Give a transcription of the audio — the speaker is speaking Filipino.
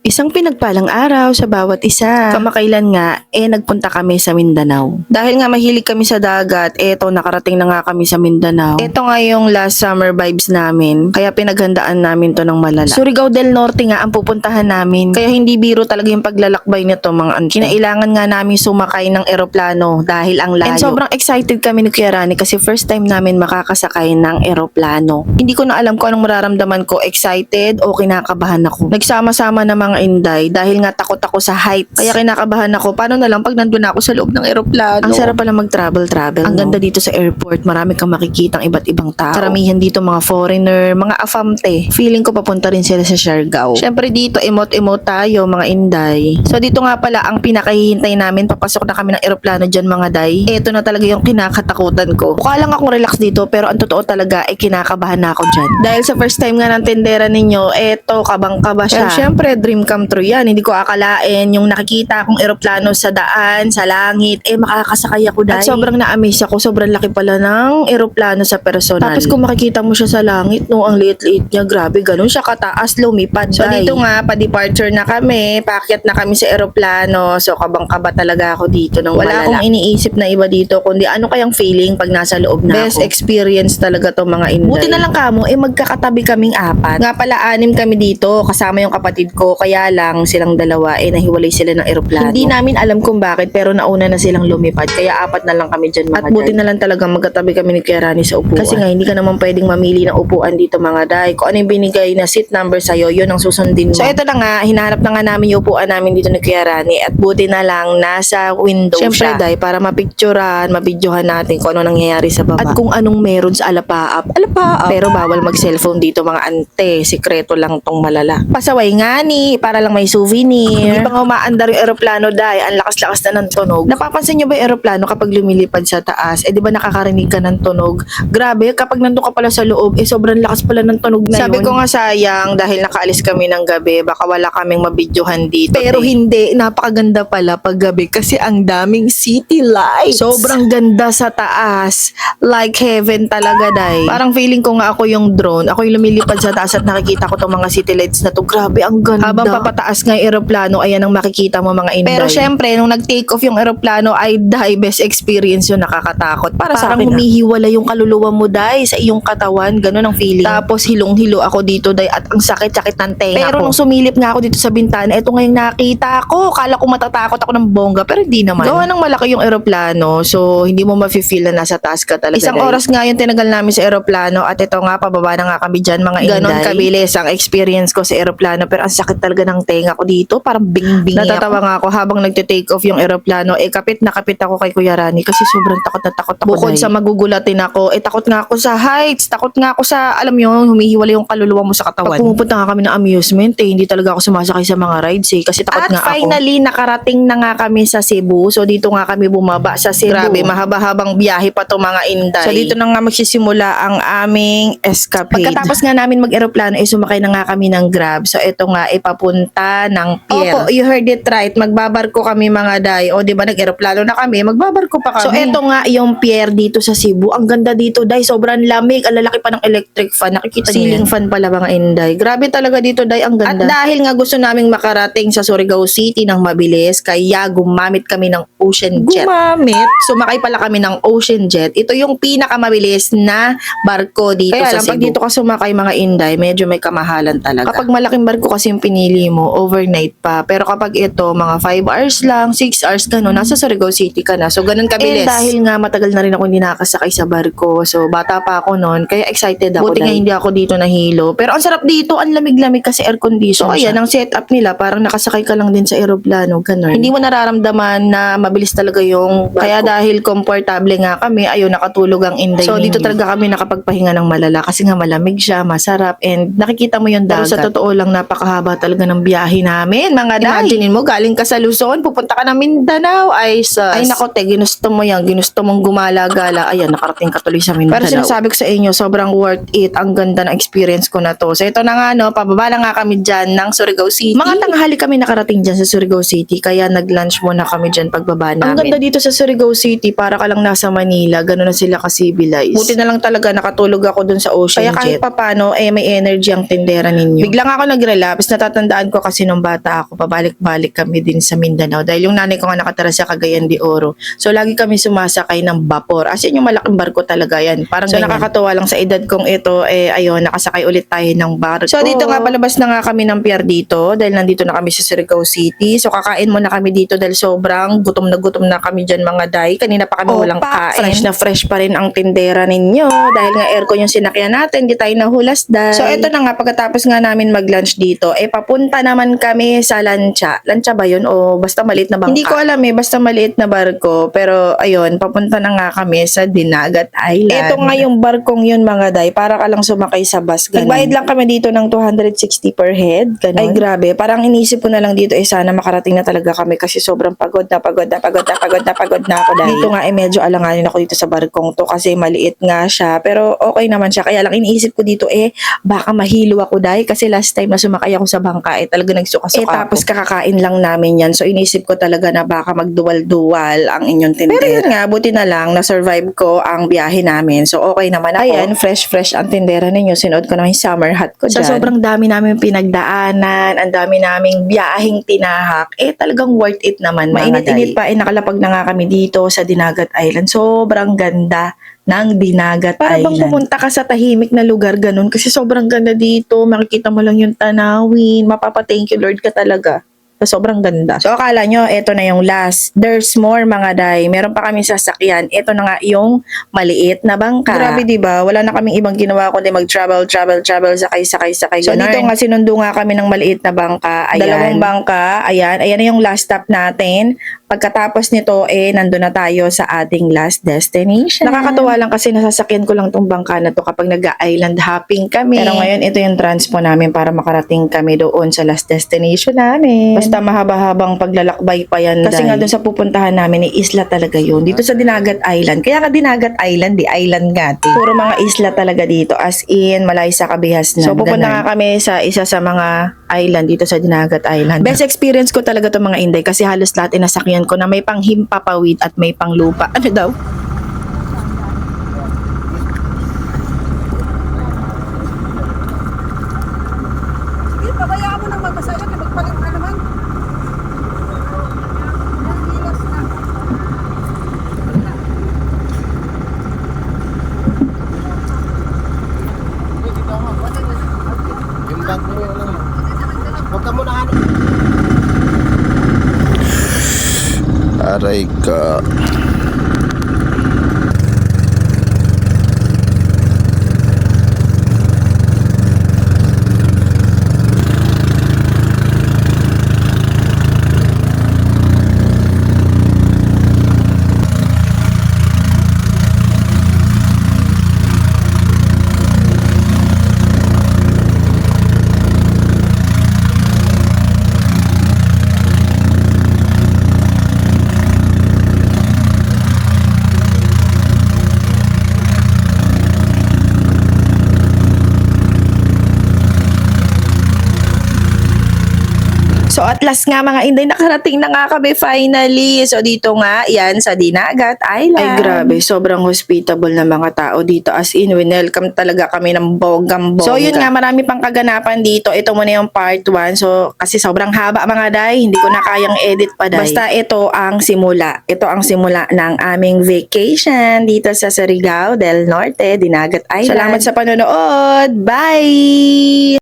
Isang pinagpalang araw sa bawat isa. Kamakailan nga, nagpunta kami sa Mindanao. Dahil nga mahilig kami sa dagat, nakarating na nga kami sa Mindanao. Ito nga yung last summer vibes namin, kaya pinaghandaan namin to ng malala. Surigao del Norte nga ang pupuntahan namin, kaya hindi biro talaga yung paglalakbay nito mga ante. Kinailangan nga namin sumakay ng eroplano dahil ang layo. And sobrang excited kami ni Kuya Rani kasi first time namin makakasakay ng eroplano. Hindi ko na alam kung anong mararamdaman ko, excited o kinakabahan ako. Nagsama-sama na mga inday dahil nga takot ako sa heights. Kaya kinakabahan ako. Paano na lang pag nandun ako sa loob ng eroplano? Ang sarap pala mag-travel. Ang ganda dito sa airport. Marami kang makikitang iba't ibang tao. Karamihan dito mga foreigner, mga afamte. Feeling ko papunta rin sila sa Siargao. Syempre dito, emote-emote tayo mga inday. So dito nga pala ang pinakahihintay namin. Papasok na kami ng eroplano dyan mga day. Ito na talaga yung kinakatakutan ko. Mukha lang akong relax dito pero ang totoo talaga ay kinakabahan na ako dyan. Dahil sa first time nga ng tendera ninyo, kabang-kaba siya. Syempre, dream come true yan. Hindi ko akalain yung nakikita akong eroplano sa daan, sa langit, makakasakay ako dahil. At sobrang na-amaze ako. Sobrang laki pala ng eroplano sa personal. Tapos kung makikita mo siya sa langit, no, ang liit-liit niya, grabe, ganun siya kataas, lumipad. So dito nga, pa-departure na kami, paakyat na kami sa eroplano. So kabang-kaba talaga ako dito nang wala akong iniisip na iba dito, kundi ano kayang feeling pag nasa loob na Best ako. Experience talaga to mga inday. Buti na lang kamo, magkakatabi kaming apat. Nga pala, 6 kami dito, kasama yung kapatid ko, kaya lang silang dalawa, nahiwalay sila ng eroplano. Hindi namin alam kung bakit, pero nauna na silang lumipad, kaya 4 na lang kami dyan mga At buti na lang talaga magkatabi kami ni Kuya Rani sa upuan. Kasi nga, hindi ka naman pwedeng mamili ng upuan dito mga day. Kung ano yung binigay na seat number sa'yo, yun ang susundin mo. So ito na nga, hinahanap na nga namin yung upuan namin dito ni Kuya Rani, at buti na lang nasa window Siyempre, siya. Day, para mapicturean, mabidyohan natin kung ano nangyayari sa baba. At kung anong meron sa alapaap. Pero bawal mag-cellphone dito mga ante, sikreto lang tong malala. Pasaway nga ni, para lang may souvenir. Hindi pa nga umaandar yung eroplano day, ang lakas-lakas na ng tunog. Napapansin nyo ba yung eroplano kapag lumilipad sa taas? Di ba nakakarinig ka ng tunog? Grabe, kapag nandun ka pala sa loob, sobrang lakas pala ng tunog na Sabi ko nga sayang, dahil nakaalis kami ng gabi, baka wala kaming mabidyohan dito. Pero hindi, napakaganda pala pag gabi kasi ang daming city lights. Sobrang ganda sa taas. Like heaven talaga day. Parang feeling ko nga ako yung drone. Ako yung lumilipad sa taas at nakikita ko tong mga city lights na to. Grabe, ang ganda. Habang papataas nga yung eroplano, ayan ang makikita mo mga inday. Pero syempre, nung nag-take off yung eroplano, ay die best experience yun, nakakatakot. Para sa akin, humihiwala yung kaluluwa mo day sa iyong katawan. Ganun ang feeling. Tapos hilong-hilo ako dito day at ang sakit-sakit ng tenga Pero nung sumilip nga ako dito sa bintana, ito nga yung nakita ko. Kala ko matatakot ako ng bongga, pero hindi naman. Gawa ng malaki yung eroplano, so hindi mo mafe-feel na nasa taas ka talaga. Isang oras nga yung tinagal namin sa eroplano at ito nga, pababa na nga kami dyan mga inday. Ganon kabilis ang experience ko sa eroplano, pero ang sakit talaga ng tenga ko dito. Parang bing-bingi ako. Natatawa nga ako habang nagte-take off yung eroplano. Kapit na kapit ako kay Kuya Rani kasi sobrang takot na takot ako. Bukod sa magugulatin ako, takot nga ako sa heights. Takot nga ako sa, alam nyo, humihiwalay yung kaluluwa mo sa katawan. Pag pumupunta nga kami ng amusement, hindi talaga ako sumasakay sa mga rides kasi takot nga ako. At finally, nakarating na nga kami sa Cebu. So dito nga kami bumaba sa Cebu. Grabe, mahaba-habang biyahe pa to mga inday. So dito na nga magsisimula ang aming escapade. Pagkatapos nga namin mag-eroplano, sumakay na nga kami ng Grab. So ito nga, papunta ng pier. Opo, you heard it right. Magbabarko kami mga day. O diba, nag-eroplano na kami, magbabarko pa kami. So ito nga yung pier dito sa Cebu. Ang ganda dito day, sobrang lamig. Ang lalaki pa ng electric fan. Nakikita ceiling fan pala mga inday. Grabe talaga dito day, ang ganda. At dahil nga gusto naming makarating sa Surigao City ng mabilis, kaya gumamit kami ng Ocean Jet. Sumakay pala kami ng Ocean Jet. Ito yung pinakamabilis na barko dito sa Cebu. Pag dito ka sumakay mga inday, medyo may kamahalan talaga. Kapag malaking barko kasi yung pinili mo, overnight pa. Pero kapag ito, mga 5 hours lang, 6 hours gano'n, nasa Surigao City ka na. So ganun kabilis. Dahil nga matagal na rin ako hindi nakasakay sa barko. So bata pa ako noon, kaya excited ako. Buti nga hindi ako dito nahilo. Pero ang sarap dito, ang lamig-lamig kasi air condition. So ayan, ang setup nila, parang nakasakay ka lang din sa eroplano, ganun. Hindi mo nararamdaman na mabilis talaga yung barko. Kaya dahil komportable nga kami, ayun, nakatulog ang inday. So dito talaga kami nakapagpahinga ng malala kasi nga malamig siya, masarap, and nakikita mo yung dagat. Pero sa totoo lang, napakahaba talaga ng biyahe namin, mga day. Imagine mo, galing ka sa Luzon, pupunta ka ng Mindanao, ay nako te, ginusto mo yan, ginusto mong gumala-gala, ayan, nakarating ka tuloy sa Mindanao. Pero sinasabi ko sa inyo, sobrang worth it, ang ganda ng experience ko na to. So ito na nga, no, pababa na nga kami dyan ng Surigao City. Mga tanghali kami nakarating dyan sa Surigao City, kaya nag-lunch muna kami dyan pagbaba namin. Ang ganda dito sa Surigao City, para ka lang nasa Manila, gano'n na sila ka-civilized. Buti na lang talaga nakatulog ako dun sa Ocean Jet. Kaya kahit papano, may energy ang tindera ninyo. Biglang ako nag-relapse, natatandaan Natatandaan ko kasi nung bata ako, pabalik-balik kami din sa Mindanao. Dahil yung nanay ko nga nakatira sa Cagayan de Oro. So lagi kami sumasakay ng vapor. As in yung malaking barko talaga yan. Parang so nakakatuwa lang sa edad kong ito, ayun, nakasakay ulit tayo ng barko. So dito nga, palabas na nga kami ng pier dito dahil nandito na kami sa Surigao City. So kakain muna kami dito dahil sobrang gutom na kami dyan mga day. Kanina pa kami walang kain. Fresh na fresh pa rin ang tindera ninyo dahil nga aircon yung sinakyan natin, di tayo nahulas dahil. So eto na nga, pagkatapos nga namin mag-lunch dito, papunta naman kami sa lancha. Lancha ba yun o basta maliit na bangka? Hindi ko alam basta maliit na barko. Pero ayun, papunta na nga kami sa Dinagat Island. Ito nga yung barkong yun mga day, para ka lang sumakay sa bus. Ganun. Nagbayad lang kami dito ng 260 per head. Ganun. Ay grabe, parang inisip ko na lang dito sana makarating na talaga kami kasi sobrang pagod na ako dahil. Dito nga medyo alanganin ako dito sa barkong to kasi maliit nga siya pero okay naman siya. Kaya lang iniisip ko dito baka mahilo ako dahil kasi last time na sumakay ako sa bangka talaga nagsuka-suka tapos kakakain lang namin yan. So inisip ko talaga na baka magduwal-duwal ang inyong tindera. Pero yun nga, buti na lang na-survive ko ang biyahe namin. So okay naman ako. Ayan, fresh ang tindera ninyo. Sinuot ko na yung summer hat ko dyan. Sa sobrang dami namin pinagdaanan, ang dami naming biyaheng tinahak, talagang worth it naman. Mainit-init pa, nakalapag na nga kami dito sa Dinagat Island. Sobrang ganda ng Dinagat Island. Para bang pumunta ka sa tahimik na lugar, ganun. Kasi sobrang ganda dito. Makikita mo lang yung tanawin. Mapapa-thank you Lord ka talaga. Sobrang ganda. So akala nyo, eto na yung last. There's more mga day. Meron pa kami sasakyan. Eto na nga yung maliit na bangka. Grabe diba? Wala na kaming ibang ginawa kundi mag-travel, sakay. So ganun. Dito nga sinundo nga kami ng maliit na bangka. Ayan. Dalawang bangka. Ayan na yung last stop natin. Pagkatapos nito, nandun na tayo sa ating last destination. Nakakatuwa lang kasi nasasakyan ko lang tong bangka na to kapag nag-island hopping kami. Pero ngayon, ito yung transpo namin para makarating kami doon sa last destination namin. Basta mahaba-habang paglalakbay pa yan. Kasi nga doon sa pupuntahan namin, isla talaga yun. Dito sa Dinagat Island. Kaya nga Dinagat Island, island nga. Puro mga isla talaga dito. As in, malay sa Kabihasnan. So pupunta nga kami sa isa sa mga island dito sa Dinagat Island. Best experience ko talaga to mga Inday kasi halos lahat inasakyan ko na may panghimpapawid at may panglupa. Ano daw? Sige, pabayaan mo nang magmasaya kaya magpalit ka naman. Nangilas na. Yung bag mo yung ano. Huwag ka muna hanap. Aray ka. So at last nga mga Inday, nakarating na nga kami finally. So dito nga, yan sa Dinagat Island. Ay grabe, sobrang hospitable na mga tao dito. As in, welcome talaga kami ng bonggang-bongga. So yun nga, marami pang kaganapan dito. Ito muna yung part 1. So kasi sobrang haba mga day, hindi ko na kayang edit pa day. Basta ito ang simula. Ito ang simula ng aming vacation dito sa Surigao del Norte, Dinagat Island. Salamat sa panonood. Bye!